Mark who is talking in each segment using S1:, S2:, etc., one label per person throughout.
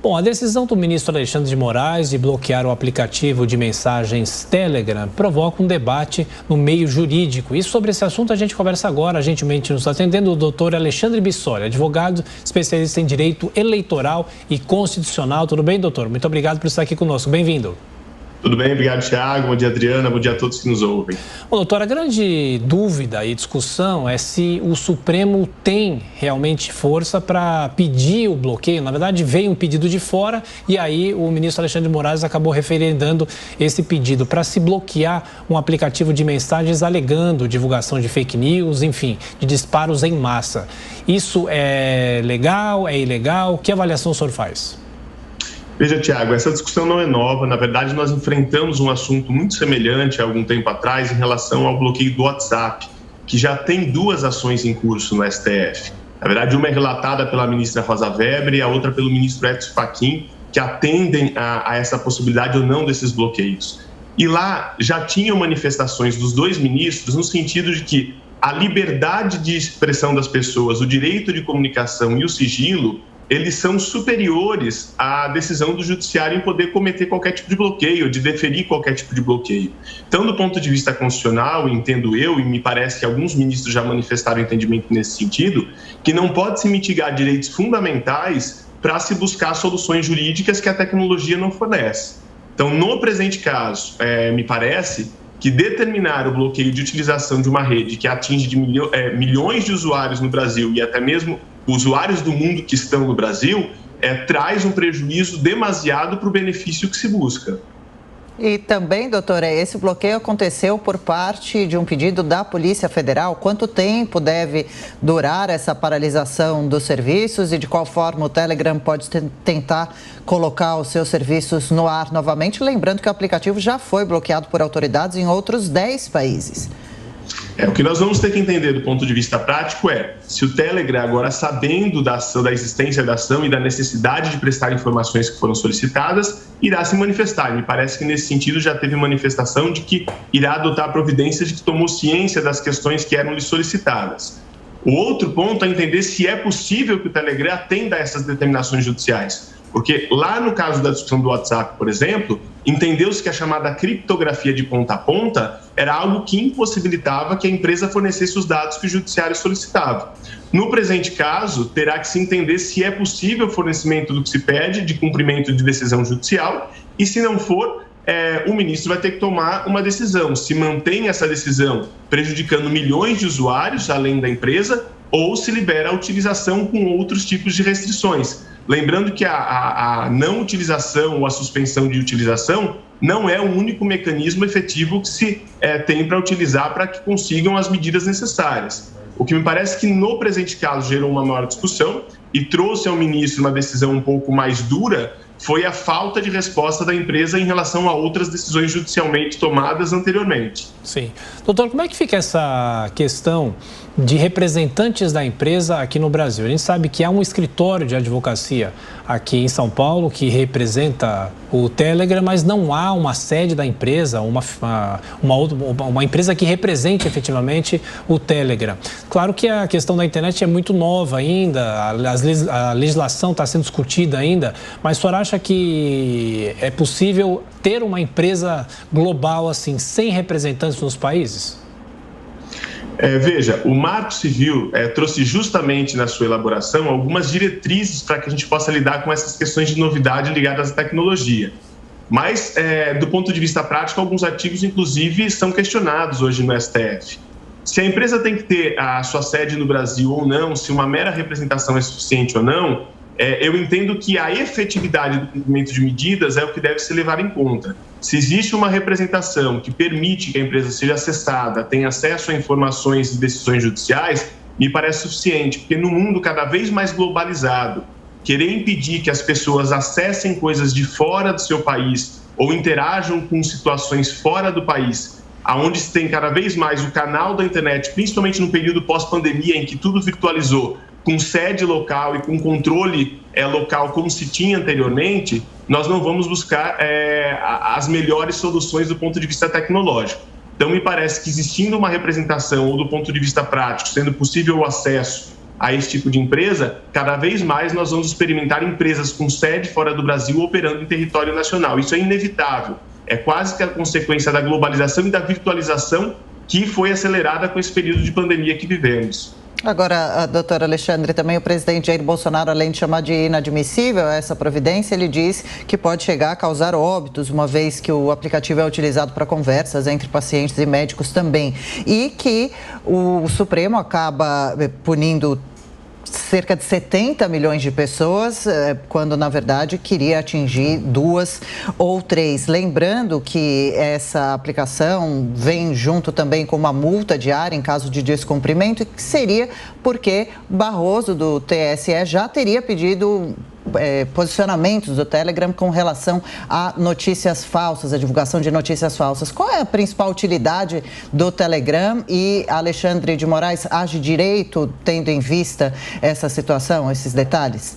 S1: Bom, a decisão do ministro Alexandre de Moraes de bloquear o aplicativo de mensagens Telegram provoca um debate no meio jurídico. E sobre esse assunto a gente conversa agora, gentilmente nos atendendo, o doutor Alexandre Bissoli, advogado, especialista em direito eleitoral e constitucional. Tudo bem, doutor? Muito obrigado por estar aqui conosco. Bem-vindo.
S2: Tudo bem, obrigado, Thiago. Bom dia, Adriana. Bom dia a todos que nos ouvem.
S1: Bom, doutor, a grande dúvida e discussão é se o Supremo tem realmente força para pedir o bloqueio. Na verdade, veio um pedido de fora e aí o ministro Alexandre de Moraes acabou referendando esse pedido para se bloquear um aplicativo de mensagens alegando divulgação de fake news, enfim, de disparos em massa. Isso é legal? É ilegal? Que avaliação o senhor faz?
S2: Veja, Thiago, essa discussão não é nova. Na verdade, nós enfrentamos um assunto muito semelhante há algum tempo atrás em relação ao bloqueio do WhatsApp, que já tem duas ações em curso no STF. Na verdade, uma é relatada pela ministra Rosa Weber e a outra pelo ministro Edson Fachin, que atendem a essa possibilidade ou não desses bloqueios. E lá já tinham manifestações dos dois ministros no sentido de que a liberdade de expressão das pessoas, o direito de comunicação e o sigilo, eles são superiores à decisão do judiciário em poder cometer qualquer tipo de bloqueio, de deferir qualquer tipo de bloqueio. Então, do ponto de vista constitucional, entendo eu, e me parece que alguns ministros já manifestaram entendimento nesse sentido, que não pode se mitigar direitos fundamentais para se buscar soluções jurídicas que a tecnologia não fornece. Então, no presente caso, me parece que determinar o bloqueio de utilização de uma rede que atinge milhões de usuários no Brasil e até mesmo usuários do mundo que estão no Brasil, traz um prejuízo demasiado para o benefício que se busca.
S3: E também, doutora, esse bloqueio aconteceu por parte de um pedido da Polícia Federal. Quanto tempo deve durar essa paralisação dos serviços e de qual forma o Telegram pode tentar colocar os seus serviços no ar novamente? Lembrando que o aplicativo já foi bloqueado por autoridades em outros 10 países.
S2: O que nós vamos ter que entender do ponto de vista prático é se o Telegram, agora sabendo da ação, da existência da ação e da necessidade de prestar informações que foram solicitadas, irá se manifestar. Me parece que nesse sentido já teve manifestação de que irá adotar providências de que tomou ciência das questões que eram lhe solicitadas. O outro ponto é entender se é possível que o Telegram atenda a essas determinações judiciais. Porque lá no caso da discussão do WhatsApp, por exemplo, entendeu-se que a chamada criptografia de ponta a ponta era algo que impossibilitava que a empresa fornecesse os dados que o judiciário solicitava. No presente caso, terá que se entender se é possível o fornecimento do que se pede de cumprimento de decisão judicial e, se não for, o ministro vai ter que tomar uma decisão. Se mantém essa decisão prejudicando milhões de usuários, além da empresa, ou se libera a utilização com outros tipos de restrições. Lembrando que a não utilização ou a suspensão de utilização não é o único mecanismo efetivo que se tem para utilizar para que consigam as medidas necessárias. O que me parece que no presente caso gerou uma maior discussão e trouxe ao ministro uma decisão um pouco mais dura foi a falta de resposta da empresa em relação a outras decisões judicialmente tomadas anteriormente.
S1: Sim. Doutor, como é que fica essa questão de representantes da empresa aqui no Brasil? A gente sabe que há um escritório de advocacia aqui em São Paulo que representa o Telegram, mas não há uma sede da empresa, uma empresa que represente efetivamente o Telegram. Claro que a questão da internet é muito nova ainda, a legislação está sendo discutida ainda, mas o senhor acha que é possível ter uma empresa global assim, sem representantes nos países?
S2: Veja, o Marco Civil trouxe justamente na sua elaboração algumas diretrizes para que a gente possa lidar com essas questões de novidade ligadas à tecnologia. Mas, do ponto de vista prático, alguns artigos, inclusive, são questionados hoje no STF. Se a empresa tem que ter a sua sede no Brasil ou não, se uma mera representação é suficiente ou não, eu entendo que a efetividade do cumprimento de medidas é o que deve ser levado em conta. Se existe uma representação que permite que a empresa seja acessada, tenha acesso a informações e decisões judiciais, me parece suficiente, porque no mundo cada vez mais globalizado, querer impedir que as pessoas acessem coisas de fora do seu país ou interajam com situações fora do país, aonde se tem cada vez mais o canal da internet, principalmente no período pós-pandemia em que tudo virtualizou, com sede local e com controle local como se tinha anteriormente, nós não vamos buscar as melhores soluções do ponto de vista tecnológico. Então, me parece que existindo uma representação ou do ponto de vista prático, sendo possível o acesso a esse tipo de empresa, cada vez mais nós vamos experimentar empresas com sede fora do Brasil operando em território nacional. Isso é inevitável. É quase que a consequência da globalização e da virtualização que foi acelerada com esse período de pandemia que vivemos.
S3: Agora, doutor Alexandre, também o presidente Jair Bolsonaro, além de chamar de inadmissível essa providência, ele diz que pode chegar a causar óbitos, uma vez que o aplicativo é utilizado para conversas entre pacientes e médicos também. E que o Supremo acaba punindo cerca de 70 milhões de pessoas, quando na verdade queria atingir 2 ou 3. Lembrando que essa aplicação vem junto também com uma multa diária em caso de descumprimento, que seria porque Barroso, do TSE, já teria pedido posicionamentos do Telegram com relação a notícias falsas, a divulgação de notícias falsas. Qual é a principal utilidade do Telegram e Alexandre de Moraes age direito tendo em vista essa situação, esses detalhes?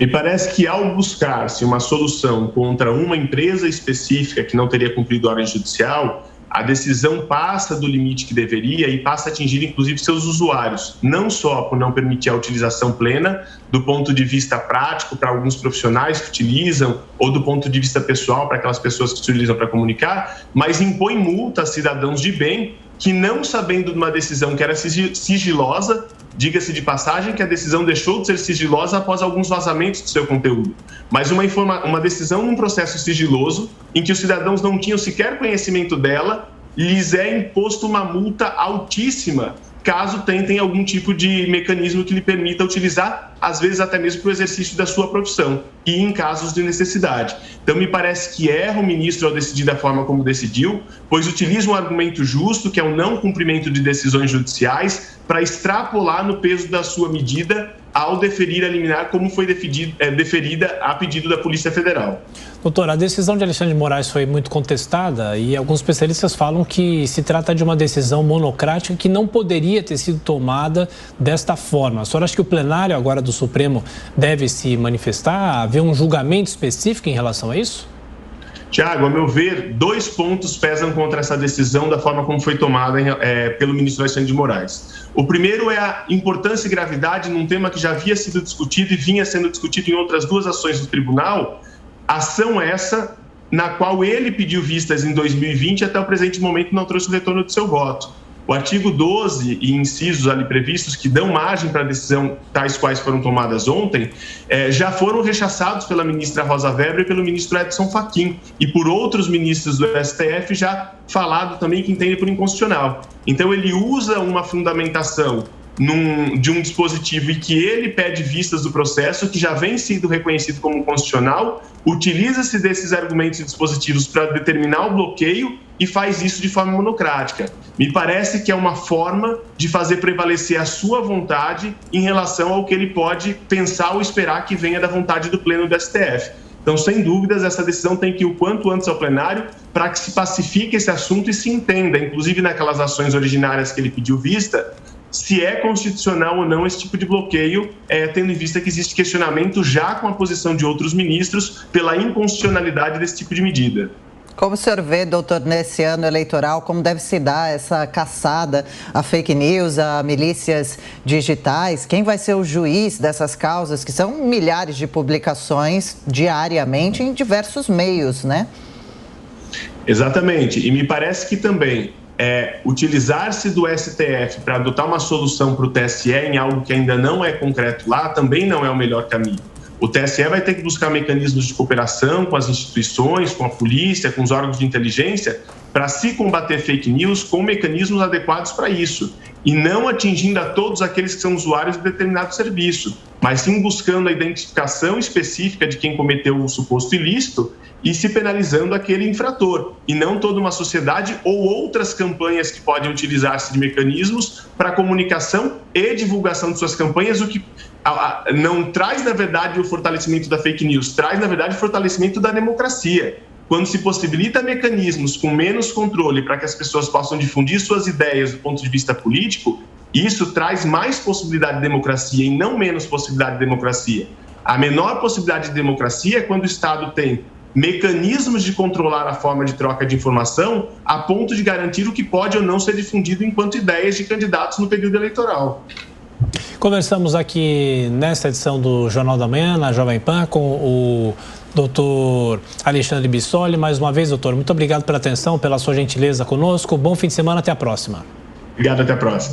S2: Me parece que ao buscar-se uma solução contra uma empresa específica que não teria cumprido ordem judicial, a decisão passa do limite que deveria e passa a atingir, inclusive, seus usuários, não só por não permitir a utilização plena, do ponto de vista prático para alguns profissionais que utilizam, ou do ponto de vista pessoal para aquelas pessoas que se utilizam para comunicar, mas impõe multa a cidadãos de bem que, não sabendo de uma decisão que era sigilosa, diga-se de passagem que a decisão deixou de ser sigilosa após alguns vazamentos do seu conteúdo, mas uma decisão num processo sigiloso em que os cidadãos não tinham sequer conhecimento dela, lhes é imposto uma multa altíssima caso tentem algum tipo de mecanismo que lhe permita utilizar, às vezes até mesmo para o exercício da sua profissão e em casos de necessidade. Então, me parece que erra o ministro ao decidir da forma como decidiu, pois utiliza um argumento justo, que é o não cumprimento de decisões judiciais, para extrapolar no peso da sua medida ao deferir a liminar, como foi deferida a pedido da Polícia Federal.
S1: Doutor, a decisão de Alexandre de Moraes foi muito contestada e alguns especialistas falam que se trata de uma decisão monocrática que não poderia ter sido tomada desta forma. A senhora acha que o plenário agora do Supremo deve se manifestar, haver um julgamento específico em relação a isso?
S2: Tiago, a meu ver, 2 pontos pesam contra essa decisão da forma como foi tomada pelo ministro Alexandre de Moraes. O primeiro é a importância e gravidade num tema que já havia sido discutido e vinha sendo discutido em outras 2 ações do tribunal, ação essa na qual ele pediu vistas em 2020 e até o presente momento não trouxe o retorno do seu voto. O artigo 12 e incisos ali previstos que dão margem para a decisão tais quais foram tomadas ontem, já foram rechaçados pela ministra Rosa Weber e pelo ministro Edson Fachin e por outros ministros do STF já falado também que entendem por inconstitucional. Então ele usa uma fundamentação de um dispositivo em que ele pede vistas do processo, que já vem sendo reconhecido como constitucional, utiliza-se desses argumentos e dispositivos para determinar o bloqueio e faz isso de forma monocrática. Me parece que é uma forma de fazer prevalecer a sua vontade em relação ao que ele pode pensar ou esperar que venha da vontade do Pleno do STF. Então, sem dúvidas, essa decisão tem que ir o quanto antes ao plenário para que se pacifique esse assunto e se entenda, inclusive naquelas ações originárias que ele pediu vista, se é constitucional ou não esse tipo de bloqueio, tendo em vista que existe questionamento já com a posição de outros ministros pela inconstitucionalidade desse tipo de medida.
S3: Como o senhor vê, doutor, nesse ano eleitoral, como deve se dar essa caçada a fake news, a milícias digitais? Quem vai ser o juiz dessas causas, que são milhares de publicações diariamente em diversos meios, né?
S2: Exatamente, e me parece que também utilizar-se do STF para adotar uma solução para o TSE em algo que ainda não é concreto lá, também não é o melhor caminho. O TSE vai ter que buscar mecanismos de cooperação com as instituições, com a polícia, com os órgãos de inteligência, para se combater fake news com mecanismos adequados para isso. E não atingindo a todos aqueles que são usuários de determinado serviço, mas sim buscando a identificação específica de quem cometeu o suposto ilícito e se penalizando aquele infrator, e não toda uma sociedade ou outras campanhas que podem utilizar-se de mecanismos para comunicação e divulgação de suas campanhas, o que não traz, na verdade, o fortalecimento da fake news, traz, na verdade, o fortalecimento da democracia. Quando se possibilita mecanismos com menos controle para que as pessoas possam difundir suas ideias do ponto de vista político, isso traz mais possibilidade de democracia e não menos possibilidade de democracia. A menor possibilidade de democracia é quando o Estado tem mecanismos de controlar a forma de troca de informação a ponto de garantir o que pode ou não ser difundido enquanto ideias de candidatos no período eleitoral.
S1: Conversamos aqui nesta edição do Jornal da Manhã, na Jovem Pan, com o doutor Alexandre Bissoli. Mais uma vez, doutor, muito obrigado pela atenção, pela sua gentileza conosco. Bom fim de semana, até a próxima.
S2: Obrigado, até a próxima.